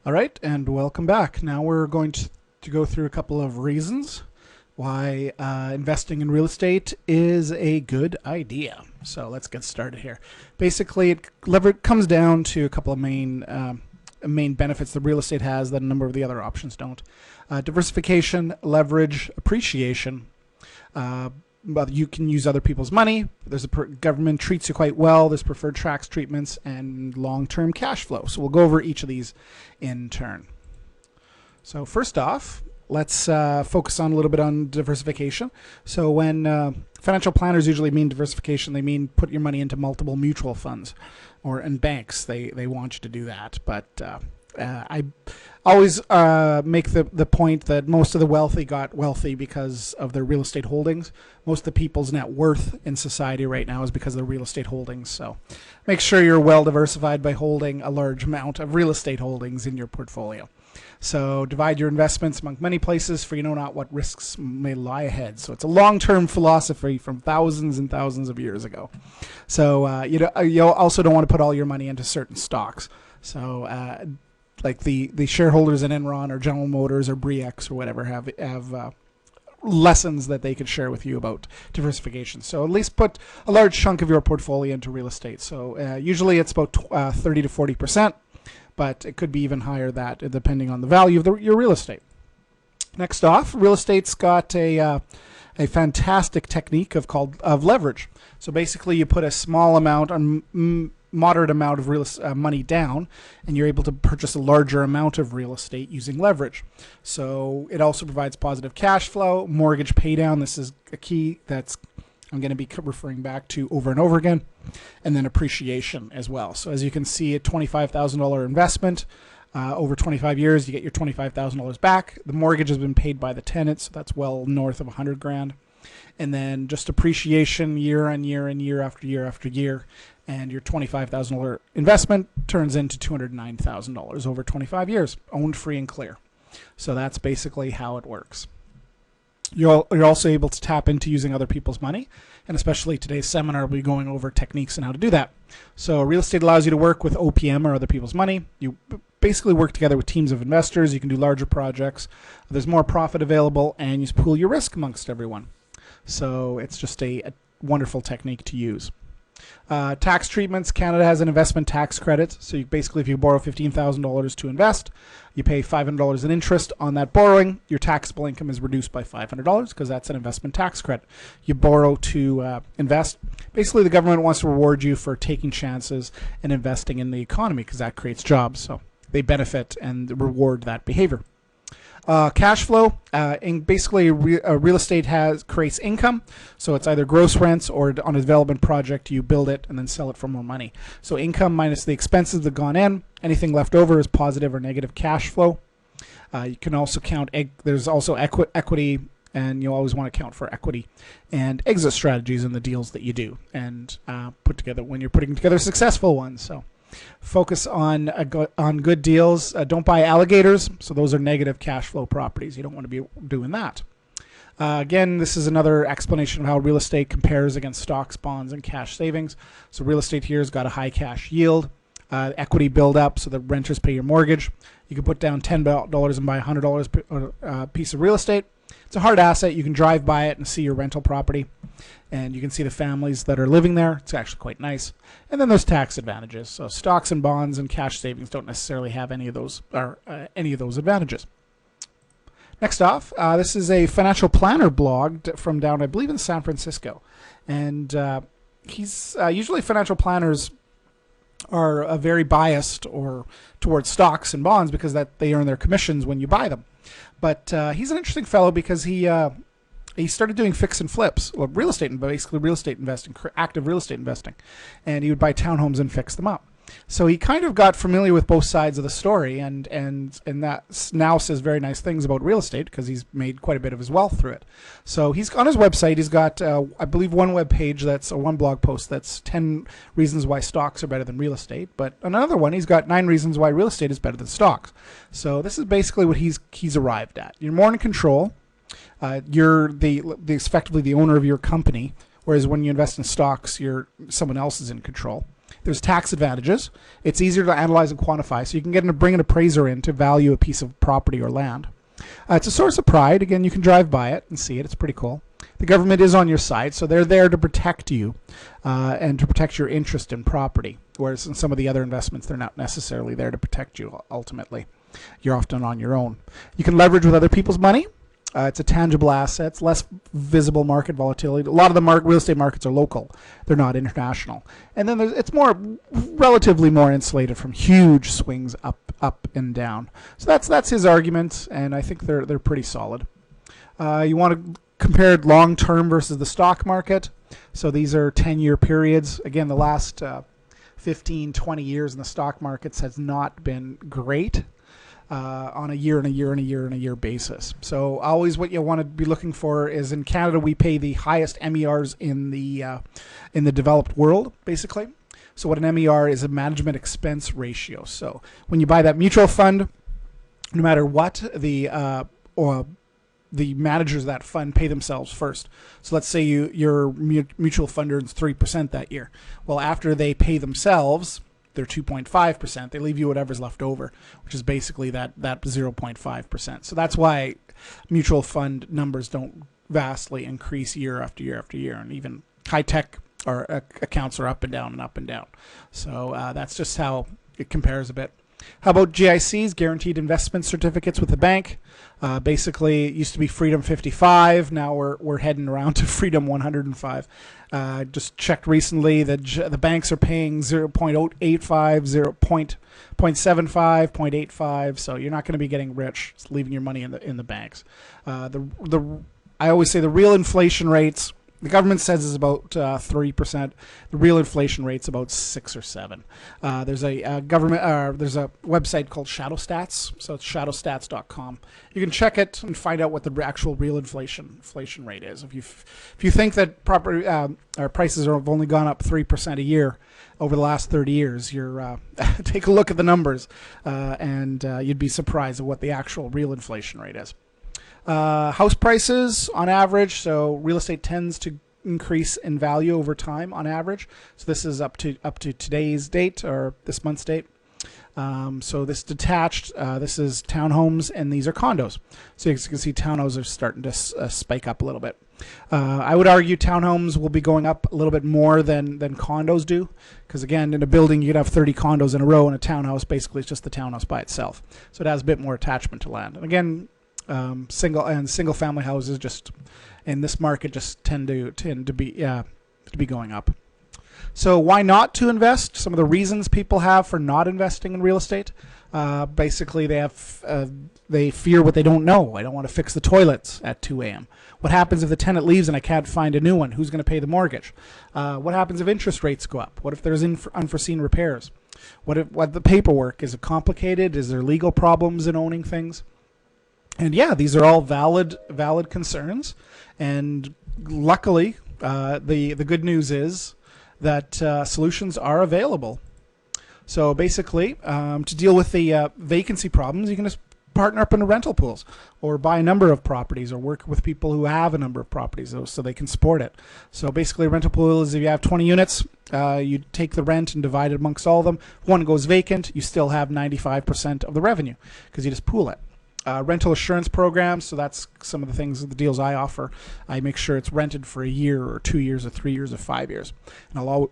All right, and welcome back. Now we're going to go through a couple of reasons why investing in real estate is a good idea. So let's get started here. Basically, it comes down to a couple of main benefits that real estate has that a number of the other options don't. Diversification, leverage, appreciation. But you can use other people's money. Government treats you quite well. There's preferred tax treatments and long-term cash flow. So we'll go over each of these in turn. So first off, let's focus on a little bit on diversification. So when financial planners usually mean diversification, they mean put your money into multiple mutual funds and banks. They want you to do that. But I always make the point that most of the wealthy got wealthy because of their real estate holdings. Most of the people's net worth in society right now is because of their real estate holdings. So make sure you're well diversified by holding a large amount of real estate holdings in your portfolio. So divide your investments among many places, for you know not what risks may lie ahead. So it's a long-term philosophy from thousands and thousands of years ago. So you also don't want to put all your money into certain stocks. So like the shareholders in Enron or General Motors or Bre-X or whatever have lessons that they could share with you about diversification. So at least put a large chunk of your portfolio into real estate. So usually it's about 30 to 40%, but it could be even higher that depending on the value of your real estate. Next off, real estate's got a fantastic technique of leverage. So basically you put a small amount on moderate amount of money down, and you're able to purchase a larger amount of real estate using leverage. So it also provides positive cash flow, mortgage pay down. This is a key that's I'm going to be referring back to over and over again, and then appreciation as well. So as you can see, a $25,000 investment over 25 years, you get your $25,000 back. The mortgage has been paid by the tenant, so that's well north of $100,000. And then just appreciation year on year and year after year after year. And your $25,000 investment turns into $209,000 over 25 years, owned free and clear. So that's basically how it works. You're also able to tap into using other people's money, and especially today's seminar will be going over techniques and how to do that. So real estate allows you to work with OPM or other people's money. You basically work together with teams of investors. You can do larger projects. There's more profit available, and you pool your risk amongst everyone. So it's just a wonderful technique to use. Tax treatments. Canada has an investment tax credit. So basically, if you borrow $15,000 to invest, you pay $500 in interest on that borrowing. Your taxable income is reduced by $500 because that's an investment tax credit. You borrow to invest. Basically, the government wants to reward you for taking chances and investing in the economy because that creates jobs. So they benefit and reward that behavior. Cash flow, basically real estate creates income, so it's either gross rents or on a development project you build it and then sell it for more money. So income minus the expenses that have gone in, anything left over is positive or negative cash flow. You can also count, there's also equity, and you always want to count for equity and exit strategies in the deals that you do and put together when you're putting together successful ones. So focus on good deals. Don't buy alligators. So those are negative cash flow properties. You don't want to be doing that. Again, this is another explanation of how real estate compares against stocks, bonds, and cash savings. So real estate here has got a high cash yield, equity build up, so the renters pay your mortgage. You can put down $10 and buy a $100 piece of real estate. It's a hard asset. You can drive by it and see your rental property, and you can see the families that are living there. It's actually quite nice. And then there's tax advantages. So stocks and bonds and cash savings don't necessarily have any of those advantages. Next off, this is a financial planner blog from down, I believe, in San Francisco, and he's usually financial planners are very biased or towards stocks and bonds because that they earn their commissions when you buy them. But he's an interesting fellow because he started doing fix and flips, well, real estate, basically real estate investing, active real estate investing, and he would buy townhomes and fix them up. So he kind of got familiar with both sides of the story, and that now says very nice things about real estate because he's made quite a bit of his wealth through it. So he's on his website. He's got, I believe, one web page one blog post that's 10 reasons why stocks are better than real estate. But another one, he's got 9 reasons why real estate is better than stocks. So this is basically what he's arrived at. You're more in control. You're effectively the owner of your company, whereas when you invest in stocks, someone else is in control. There's tax advantages. It's easier to analyze and quantify, so you can bring an appraiser in to value a piece of property or land. It's a source of pride. Again, you can drive by it and see it. It's pretty cool. The government is on your side, so they're there to protect you and to protect your interest in property, whereas in some of the other investments, they're not necessarily there to protect you ultimately. You're often on your own. You can leverage with other people's money. It's a tangible asset. It's less visible market volatility. A lot of the real estate markets are local. They're not international. And then it's relatively more insulated from huge swings up and down. So that's his argument, and I think they're pretty solid. You want to compare long-term versus the stock market. So these are 10-year periods. Again, the last 15, 20 years in the stock markets has not been great. On a year basis. So always what you want to be looking for is, in Canada we pay the highest MERs in the developed world, basically. So what an MER is, a management expense ratio. So when you buy that mutual fund, no matter what, the managers of that fund pay themselves first. So let's say your mutual fund earns 3% that year. Well, after they pay themselves, they're 2.5%. They leave you whatever's left over, which is basically that 0.5%. So that's why mutual fund numbers don't vastly increase year after year after year, and even high tech accounts are up and down and up and down. So that's just how it compares a bit. How about GICs, guaranteed investment certificates with the bank? Basically, it used to be Freedom 55. Now we're heading around to Freedom 105. Just checked recently that the banks are paying 0.085, 0.75, 0.85. So you're not going to be getting rich just leaving your money in the banks. I always say the real inflation rates, the government says is about 3%. The real inflation rate's about 6 or 7. There's a there's a website called Shadow Stats, so it's shadowstats.com. You can check it and find out what the actual real inflation rate is. If you think that property prices have only gone up 3% a year over the last 30 years, you're take a look at the numbers, and you'd be surprised at what the actual real inflation rate is. House prices on average, so real estate tends to increase in value over time on average. So this is up to today's date, or this month's date. So this detached, this is townhomes, and these are condos. So as you can see, townhouses are starting to spike up a little bit. I would argue townhomes will be going up a little bit more than condos do, because again, in a building you could have 30 condos in a row, and a townhouse basically is just the townhouse by itself. So it has a bit more attachment to land. And again, single family houses just in this market just tend to be going up. So why not to invest? Some of the reasons people have for not investing in real estate. Basically, they fear what they don't know. I don't want to fix the toilets at 2 a.m. What happens if the tenant leaves and I can't find a new one? Who's going to pay the mortgage? What happens if interest rates go up? What if there's unforeseen repairs? What the paperwork? Is it complicated? Is there legal problems in owning things? And yeah, these are all valid concerns. And luckily, the good news is that solutions are available. So basically, to deal with the vacancy problems, you can just partner up into rental pools, or buy a number of properties, or work with people who have a number of properties so they can support it. So basically, a rental pool is if you have 20 units, you take the rent and divide it amongst all of them. If one goes vacant, you still have 95% of the revenue because you just pool it. Rental assurance programs, so that's some of the deals I offer. I make sure it's rented for a year or 2 years or 3 years or 5 years. And I'll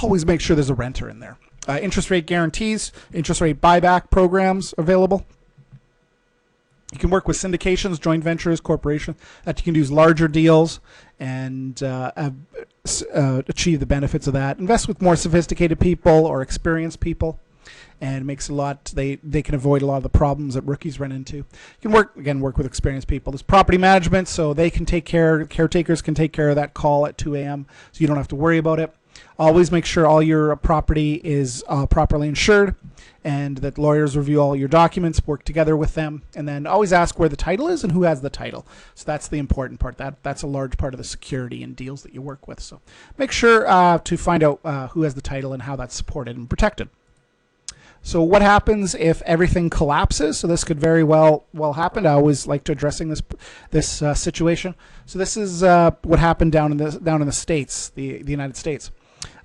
always make sure there's a renter in there. Interest rate guarantees, interest rate buyback programs available. You can work with syndications, joint ventures, corporations, that you can do larger deals and achieve the benefits of that. Invest with more sophisticated people or experienced people. And it makes a lot, they can avoid a lot of the problems that rookies run into. You can work with experienced people. There's property management, so they can caretakers can take care of that call at 2 a.m. so you don't have to worry about it. Always make sure all your property is properly insured, and that lawyers review all your documents, work together with them, and then always ask where the title is and who has the title. So that's the important part. That's a large part of the security in deals that you work with. So make sure to find out who has the title and how that's supported and protected. So what happens if everything collapses? So this could very well happen. I always like to addressing this situation. So this is what happened down in the States, the United States.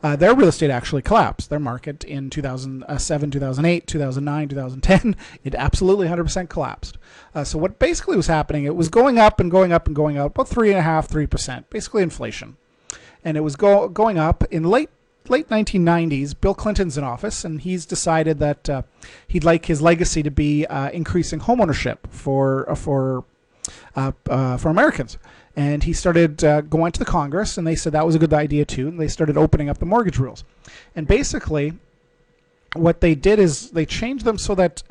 their real estate actually collapsed. Their market in 2007, 2008, 2009, 2010, it absolutely 100% collapsed. So what basically was happening, it was going up and going up and going up, about 3.5%, basically inflation. And it was going up in late 1990s. Bill Clinton's in office, and he's decided that he'd like his legacy to be increasing homeownership for Americans. And he started going to the Congress, and they said that was a good idea too. And they started opening up the mortgage rules. And basically, what they did is they changed them so that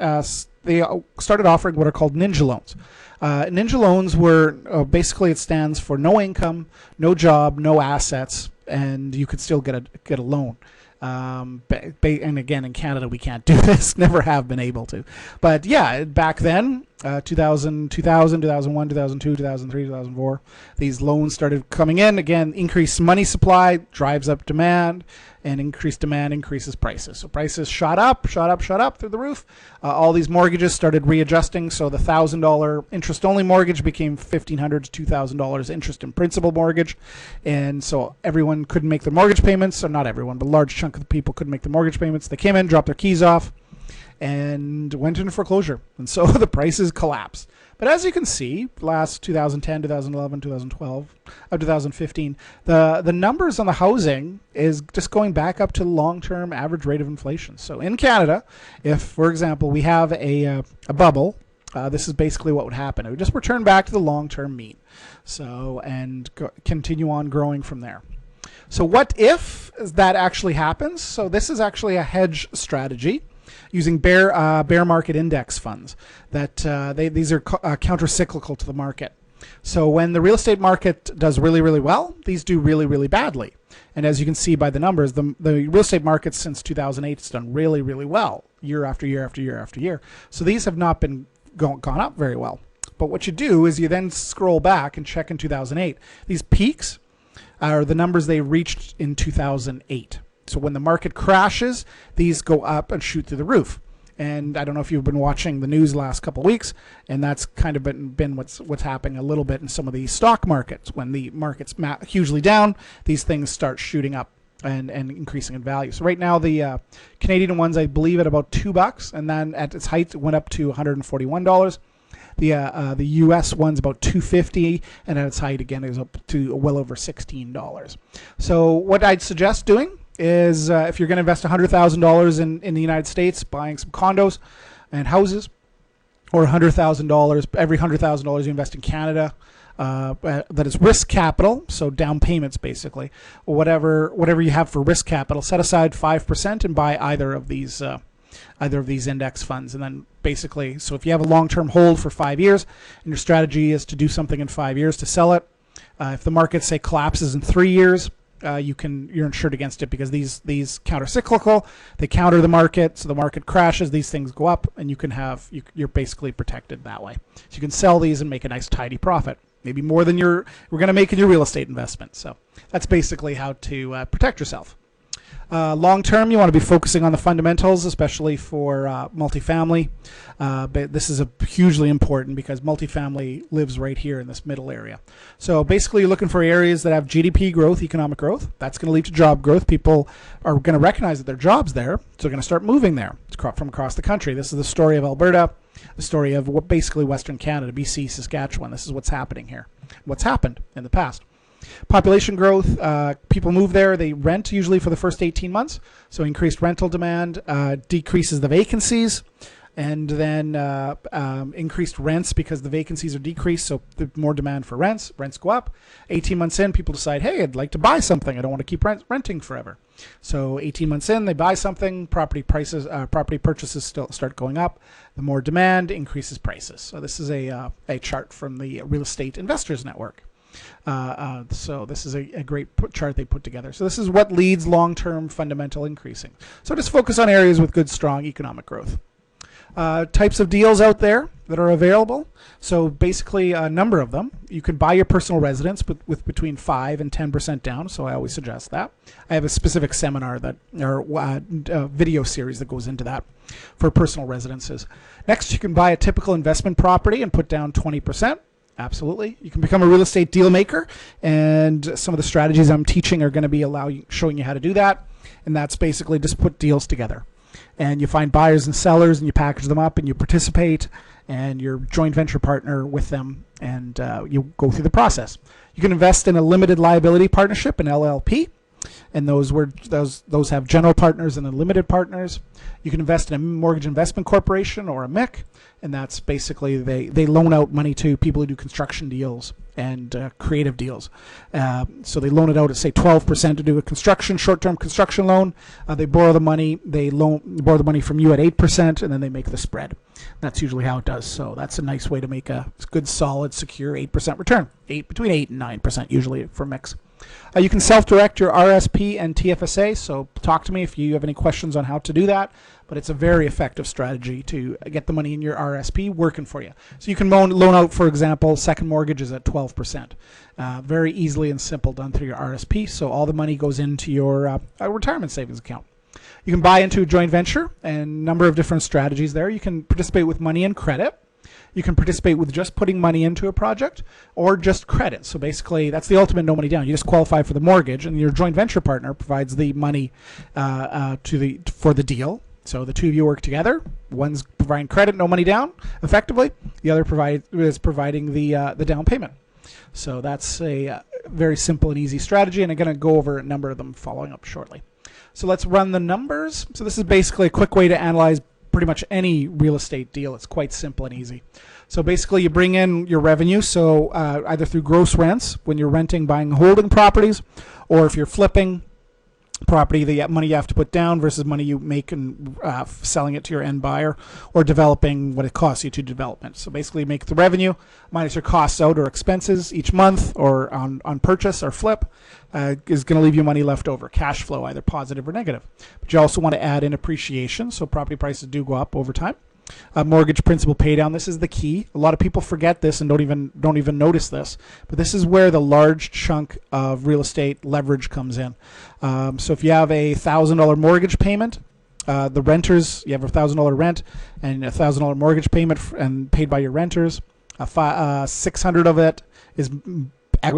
they started offering what are called ninja loans. Ninja loans were basically, it stands for no income, no job, no assets, and you could still get a loan. And again, in Canada, we can't do this, never have been able to. But yeah, back then, 2000, 2001, 2002, 2003, 2004, these loans started coming in. Again, increased money supply drives up demand, and increased demand increases prices. So prices shot up through the roof. All these mortgages started readjusting. So the $1,000 interest-only mortgage became $1,500 to $2,000 interest and principal mortgage. And so everyone couldn't make their mortgage payments, or not everyone, but a large chunk of the people couldn't make the mortgage payments. They came in, dropped their keys off, and went into foreclosure. And so the prices collapsed. But as you can see, last 2010, 2011, 2012, 2015, the numbers on the housing is just going back up to the long-term average rate of inflation. So in Canada, if, for example, we have a bubble, this is basically what would happen. It would just return back to the long-term mean. So, and continue on growing from there. So what if that actually happens? So this is actually a hedge strategy using bear market index funds. That these are counter-cyclical to the market. So when the real estate market does really, really well, these do really, really badly. And as you can see by the numbers, the real estate market since 2008 has done really, really well, year after year after year after year. So these have not been gone up very well. But what you do is you then scroll back and check in 2008. These peaks are the numbers they reached in 2008. So when the market crashes, these go up and shoot through the roof. And I don't know if you've been watching the news the last couple of weeks, and that's kind of been what's happening a little bit in some of these stock markets. When the market's hugely down, these things start shooting up and increasing in value. So right now the Canadian ones, I believe, at about $2, and then at its height it went up to $141. The U.S. one's about $250, and at its height again is up to well over $16. So what I'd suggest doing is if you're going to invest $100,000 in the United States, buying some condos and houses, or $100,000, every $100,000 you invest in Canada, that is risk capital, so down payments basically, or whatever you have for risk capital, set aside 5% and buy either of these index funds. And then basically, so if you have a long-term hold for 5 years and your strategy is to do something in 5 years to sell it, if the market, say, collapses in 3 years, you're insured against it, because these counter-cyclical, they counter the market. So the market crashes, these things go up, and you're basically protected that way. So you can sell these and make a nice tidy profit, maybe more than we're going to make in your real estate investment. So that's basically how to protect yourself. Long term, you want to be focusing on the fundamentals, especially for multifamily. But this is hugely important because multifamily lives right here in this middle area. So basically, you're looking for areas that have GDP growth, economic growth. That's going to lead to job growth. People are going to recognize that there are jobs there, so they're going to start moving there from across the country. This is the story of Alberta, the story of basically Western Canada, BC, Saskatchewan. This is what's happening here, what's happened in the past. Population growth, people move there, they rent usually for the first 18 months, so increased rental demand decreases the vacancies, and then increased rents because the vacancies are decreased, so the more demand for rents go up. 18 months in, people decide, hey, I'd like to buy something, I don't want to keep renting forever. So 18 months in, they buy something, property purchases start going up. The more demand increases prices. So this is a chart from the Real Estate Investors Network. So this is a great chart they put together. So this is what leads long-term fundamental increasing. So just focus on areas with good, strong economic growth. Types of deals out there that are available. So basically a number of them. You can buy your personal residence with between 5 and 10% down. So I always suggest that. I have a specific seminar or video series that goes into that for personal residences. Next, you can buy a typical investment property and put down 20%. Absolutely. You can become a real estate deal maker, and some of the strategies I'm teaching are going to be showing you how to do that. And that's basically just put deals together. And you find buyers and sellers, and you package them up, and you participate, and you're joint venture partner with them, and you go through the process. You can invest in a limited liability partnership, an LLP, and those have general partners and then limited partners. You can invest in a mortgage investment corporation or a MIC, and that's basically they loan out money to people who do construction deals and creative deals. So they loan it out at, say, 12% to do a short-term construction loan. They borrow the money. Borrow the money from you at 8%, and then they make the spread. That's usually how it does. So that's a nice way to make a good, solid, secure 8% return. Between 8 and 9% usually for mix. You can self-direct your RSP and TFSA, so talk to me if you have any questions on how to do that, but it's a very effective strategy to get the money in your RSP working for you. So you can loan out, for example, second mortgages at 12%. Very easily and simple done through your RSP, so all the money goes into your retirement savings account. You can buy into a joint venture, and a number of different strategies there. You can participate with money and credit. You can participate with just putting money into a project or just credit. So basically, that's the ultimate no money down. You just qualify for the mortgage, and your joint venture partner provides the money for the deal. So the two of you work together. One's providing credit, no money down, effectively. The other is providing the down payment. So that's a very simple and easy strategy, and I'm going to go over a number of them following up shortly. So let's run the numbers. So this is basically a quick way to analyze pretty much any real estate deal. It's quite simple and easy. So basically you bring in your revenue, so either through gross rents when you're renting, buying, holding properties, or if you're flipping property, the money you have to put down versus money you make and selling it to your end buyer, or developing what it costs you to develop it. So basically you make the revenue minus your costs out or expenses each month or on purchase or flip is going to leave you money left over, cash flow, either positive or negative. But you also want to add in appreciation, so property prices do go up over time. Mortgage principal pay down, this is the key. A lot of people forget this and don't even notice this, but this is where the large chunk of real estate leverage comes in. So if you have a $1,000 mortgage payment, the renters, you have a $1,000 rent and a $1,000 mortgage payment and paid by your renters. 600 of it is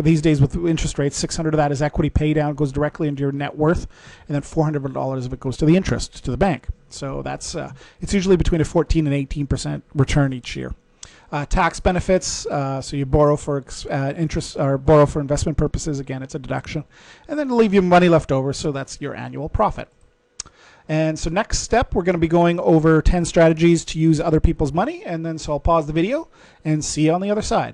these days with interest rates, 600 of that is equity pay down, goes directly into your net worth, and then $400 of it goes to the interest, to the bank. So that's it's usually between a 14 and 18% return each year. Tax benefits, so you borrow for interest or borrow for investment purposes. Again, it's a deduction, and then leave you money left over, so that's your annual profit. And so next step, we're going to be going over 10 strategies to use other people's money, and then so I'll pause the video and see you on the other side.